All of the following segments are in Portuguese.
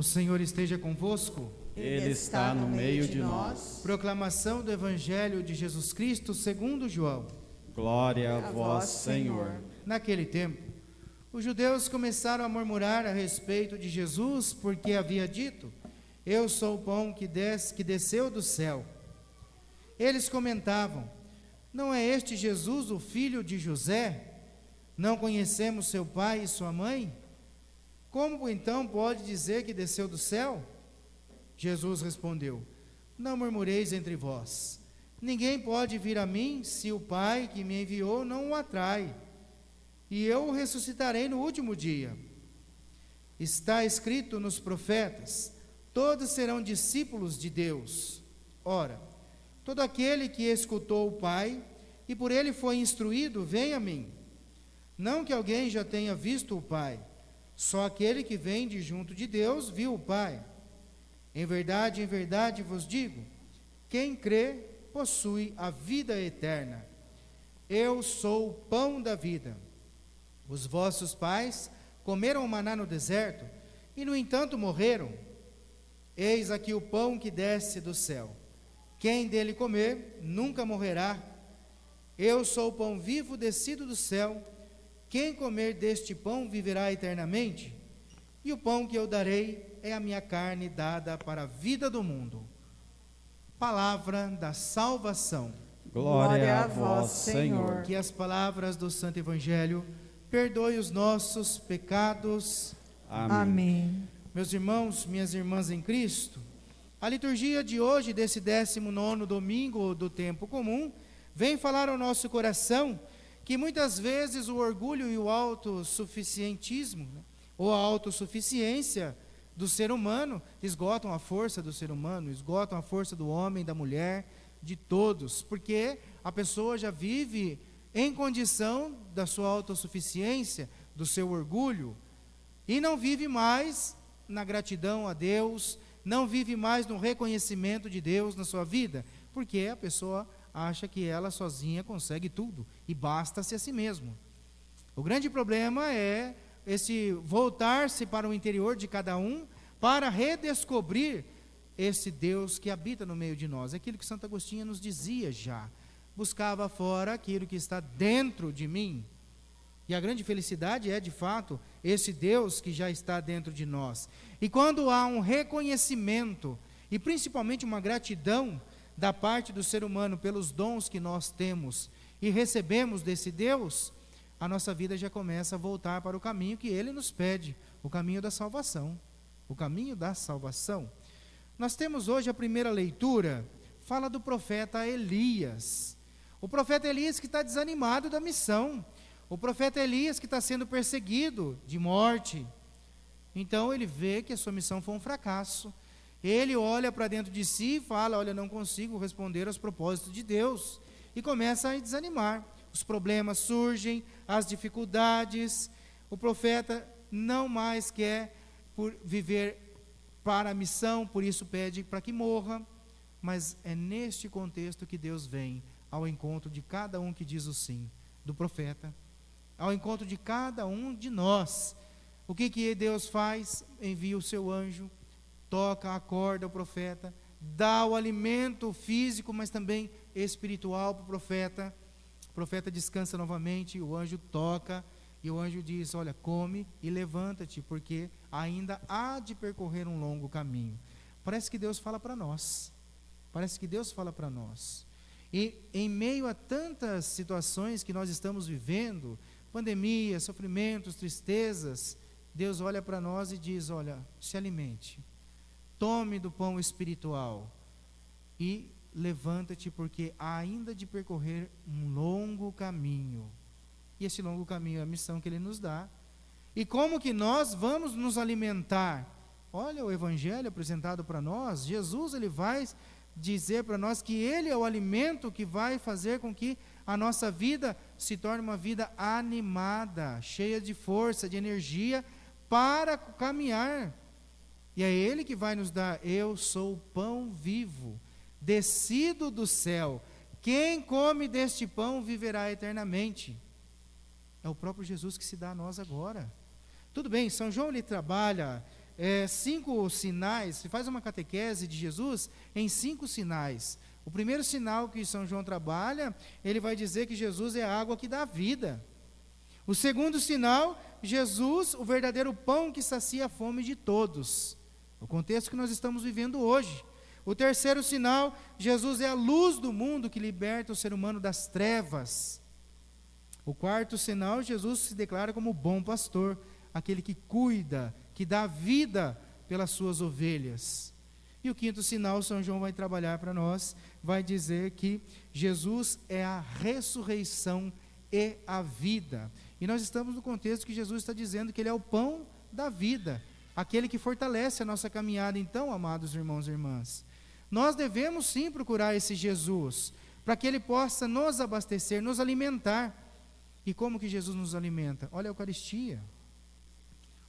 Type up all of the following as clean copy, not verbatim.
O Senhor esteja convosco. Ele está no meio de nós. Proclamação do Evangelho de Jesus Cristo segundo João. Glória a vós, Senhor. Naquele tempo, os judeus começaram a murmurar a respeito de Jesus, porque havia dito: eu sou o pão que desceu do céu. Eles comentavam: não é este Jesus o filho de José? Não conhecemos seu pai e sua mãe? Como então pode dizer que desceu do céu? Jesus respondeu: não murmureis entre vós. Ninguém pode vir a mim se o Pai que me enviou não o atrai, e eu o ressuscitarei no último dia. Está escrito nos profetas: todos serão discípulos de Deus. Ora, todo aquele que escutou o Pai e por ele foi instruído, vem a mim. Não que alguém já tenha visto o Pai, só aquele que vem de junto de Deus viu o Pai. Em verdade vos digo, quem crê possui a vida eterna. Eu sou o pão da vida. Os vossos pais comeram o maná no deserto e no entanto morreram. Eis aqui o pão que desce do céu. Quem dele comer nunca morrerá. Eu sou o pão vivo descido do céu. Quem comer deste pão viverá eternamente. E o pão que eu darei é a minha carne dada para a vida do mundo. Palavra da salvação. Glória a vós, Senhor. Que as palavras do Santo Evangelho perdoem os nossos pecados. Amém. Meus irmãos, minhas irmãs em Cristo, a liturgia de hoje, desse 19º domingo do tempo comum, vem falar ao nosso coração que muitas vezes o orgulho e o autossuficientismo, ou a autossuficiência do ser humano, esgotam a força do ser humano, esgotam a força do homem, da mulher, de todos, porque a pessoa já vive em condição da sua autossuficiência, do seu orgulho, e não vive mais na gratidão a Deus, não vive mais no reconhecimento de Deus na sua vida, porque a pessoa acha que ela sozinha consegue tudo, e basta-se a si mesmo. O grande problema é esse voltar-se para o interior de cada um, para redescobrir esse Deus que habita no meio de nós. Aquilo que Santo Agostinho nos dizia já: buscava fora aquilo que está dentro de mim. E a grande felicidade é, de fato, esse Deus que já está dentro de nós. E quando há um reconhecimento, e principalmente uma gratidão da parte do ser humano pelos dons que nós temos e recebemos desse Deus, a nossa vida já começa a voltar para o caminho que Ele nos pede, o caminho da salvação. O caminho da salvação. Nós temos hoje a primeira leitura, fala do profeta Elias. O profeta Elias que está desanimado da missão. O profeta Elias que está sendo perseguido de morte. Então ele vê que a sua missão foi um fracasso. Ele olha para dentro de si e fala: olha, não consigo responder aos propósitos de Deus. E começa a desanimar. Os problemas surgem, as dificuldades. O profeta não mais quer viver para a missão, por isso pede para que morra. Mas é neste contexto que Deus vem ao encontro de cada um que diz o sim, do profeta, ao encontro de cada um de nós. O que Deus faz? Envia o seu anjo, toca, acorda o profeta, dá o alimento físico, mas também espiritual para o profeta. O profeta descansa novamente, o anjo toca, e o anjo diz: olha, come e levanta-te, porque ainda há de percorrer um longo caminho. Parece que Deus fala para nós. Parece que Deus fala para nós. E em meio a tantas situações que nós estamos vivendo, pandemia, sofrimentos, tristezas, Deus olha para nós e diz: olha, se alimente, tome do pão espiritual e levanta-te, porque há ainda de percorrer um longo caminho. E esse longo caminho é a missão que Ele nos dá. E como que nós vamos nos alimentar? Olha o Evangelho apresentado para nós. Jesus, Ele vai dizer para nós que Ele é o alimento que vai fazer com que a nossa vida se torne uma vida animada, cheia de força, de energia, para caminhar. E é Ele que vai nos dar: eu sou o pão vivo, descido do céu. Quem come deste pão viverá eternamente. É o próprio Jesus que se dá a nós agora. Tudo bem, São João ele trabalha 5 sinais, se faz uma catequese de Jesus em 5 sinais. O primeiro sinal que São João trabalha, ele vai dizer que Jesus é a água que dá vida. O segundo sinal, Jesus, o verdadeiro pão que sacia a fome de todos. O contexto que nós estamos vivendo hoje. O terceiro sinal, Jesus é a luz do mundo que liberta o ser humano das trevas. O quarto sinal, Jesus se declara como o bom pastor, aquele que cuida, que dá vida pelas suas ovelhas. E o quinto sinal, São João vai trabalhar para nós, vai dizer que Jesus é a ressurreição e a vida. E nós estamos no contexto que Jesus está dizendo que Ele é o pão da vida, aquele que fortalece a nossa caminhada. Então, amados irmãos e irmãs, nós devemos sim procurar esse Jesus, para que Ele possa nos abastecer, nos alimentar. E como que Jesus nos alimenta? Olha a Eucaristia.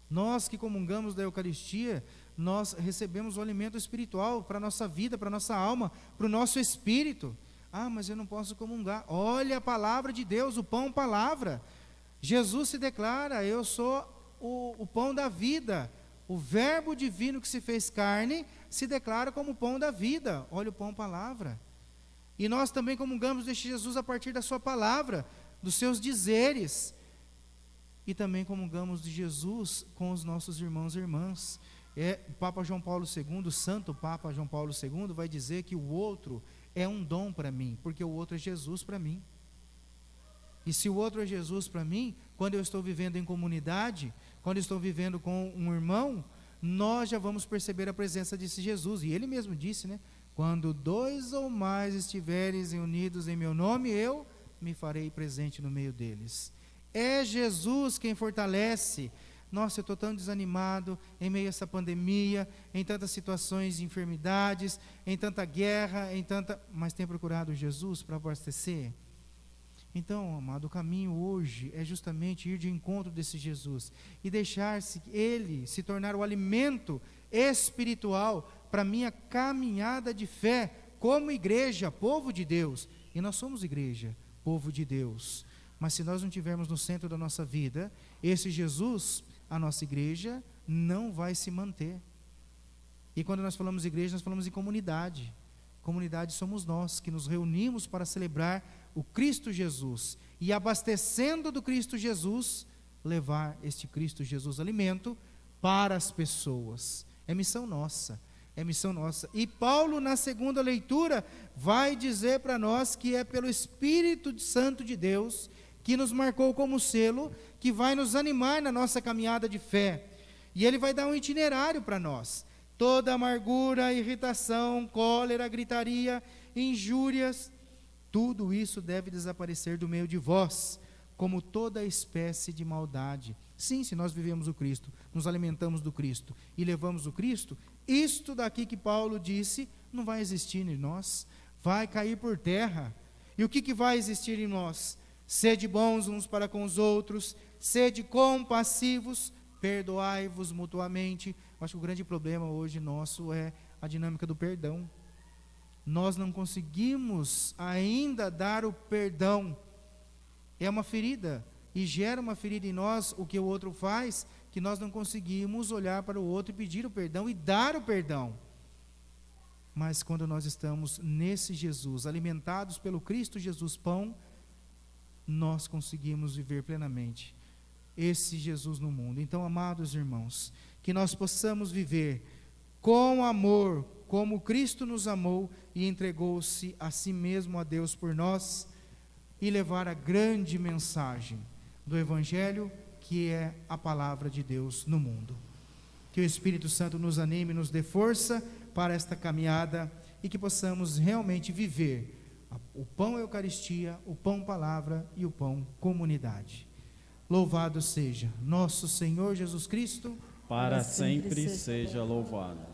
Nós que comungamos da Eucaristia, nós recebemos o alimento espiritual para a nossa vida, para a nossa alma, para o nosso espírito. Ah, mas eu não posso comungar. Olha a palavra de Deus, o pão palavra. Jesus se declara, eu sou o pão da vida. O verbo divino que se fez carne, se declara como o pão da vida. Olha o pão palavra. E nós também comungamos deste Jesus a partir da sua palavra, dos seus dizeres. E também comungamos de Jesus com os nossos irmãos e irmãs. O Papa João Paulo II, o Santo Papa João Paulo II, vai dizer que o outro é um dom para mim, porque o outro é Jesus para mim. E se o outro é Jesus para mim, quando eu estou vivendo em comunidade, quando eu estou vivendo com um irmão, nós já vamos perceber a presença desse Jesus. E ele mesmo disse, né? Quando 2 ou mais estiveres unidos em meu nome, eu me farei presente no meio deles. É Jesus quem fortalece. Nossa, eu estou tão desanimado em meio a essa pandemia, em tantas situações de enfermidades, em tanta guerra, mas tem procurado Jesus para abastecer? Então, amado, o caminho hoje é justamente ir de encontro desse Jesus e deixar-se Ele se tornar o alimento espiritual para a minha caminhada de fé como igreja, povo de Deus. E nós somos igreja, povo de Deus. Mas se nós não tivermos no centro da nossa vida esse Jesus, a nossa igreja não vai se manter. E quando nós falamos igreja, nós falamos em comunidade. Comunidade somos nós, que nos reunimos para celebrar o Cristo Jesus. E abastecendo do Cristo Jesus, levar este Cristo Jesus alimento para as pessoas. É missão nossa. É missão nossa. E Paulo, na segunda leitura, vai dizer para nós que é pelo Espírito Santo de Deus que nos marcou como selo, que vai nos animar na nossa caminhada de fé. E ele vai dar um itinerário para nós. Toda amargura, irritação, cólera, gritaria, injúrias, tudo isso deve desaparecer do meio de vós, como toda espécie de maldade. Sim, se nós vivemos o Cristo, nos alimentamos do Cristo e levamos o Cristo, isto daqui que Paulo disse, não vai existir em nós, vai cair por terra. E o que vai existir em nós? Sede bons uns para com os outros, sede compassivos, perdoai-vos mutuamente. Eu acho que o grande problema hoje nosso é a dinâmica do perdão. Nós não conseguimos ainda dar o perdão. É uma ferida, e gera uma ferida em nós o que o outro faz, que nós não conseguimos olhar para o outro e pedir o perdão e dar o perdão. Mas quando nós estamos nesse Jesus, alimentados pelo Cristo Jesus pão, nós conseguimos viver plenamente esse Jesus no mundo. Então, amados irmãos, que nós possamos viver com amor, como Cristo nos amou e entregou-se a si mesmo a Deus por nós, e levar a grande mensagem do Evangelho, que é a palavra de Deus no mundo. Que o Espírito Santo nos anime, nos dê força para esta caminhada e que possamos realmente viver o pão Eucaristia, o pão palavra e o pão comunidade. Louvado seja nosso Senhor Jesus Cristo. Para sempre seja louvado.